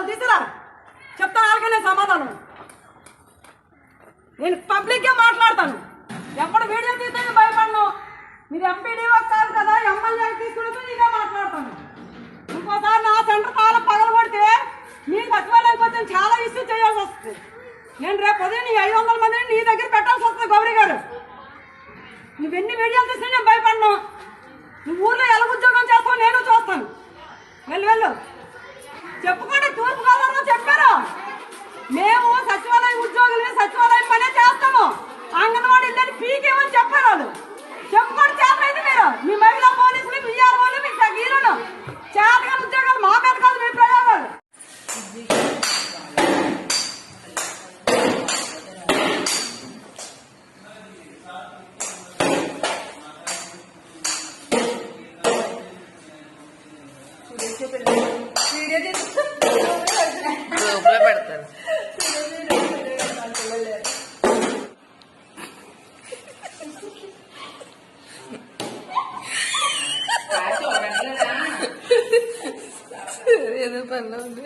వాళ్ళు తీసుకురా చెప్తాను వాళ్ళకనే సమాధానం. నేను పబ్లిక్గా మాట్లాడతాను, ఎప్పుడు వీడియో తీస్తే భయపడను. మీరు ఎంపీడీఓ కాదు కదా, ఎమ్మెల్యే తీసుకుంటే నేనే మాట్లాడతాను. ఇంకోసారి నా సెంటర్ తాళం పగల కొడితే మీ సచివాలయానికి వచ్చి చాలా ఇష్యూ చేయాల్సి వస్తుంది. నేను రేపు ఉదయం నీ 500 మందిని నీ దగ్గర పెట్టాల్సి వస్తుంది. గౌరీ గారు, నువ్వెన్ని వీడియోలు తీసినా నేను భయపడను. నువ్వు ఊర్లో ఎలా ఉద్యోగం చేస్తావు నేను చూస్తాను. వెళ్ళు చెప్పుకోండి. తూర్పుగోదావరిలో చెప్పారు, మేము సచివాలయ ఉద్యోగులని సచివాలయం పనే చేస్తాము, అంగన్వాడీ ఇల్లని పీకేమని చెప్పారు వాళ్ళు. చెప్పుకోండి చేతనైతే మీరు మీ మహిళా పోలీసులు విఆర్ఓలు మీ తగ్గీలను చేతగా ఉద్యోగాలు మా మీద కాదు మీ ప్రయోగాలు. పెడతాను ఏదో పనిలో ఉంది.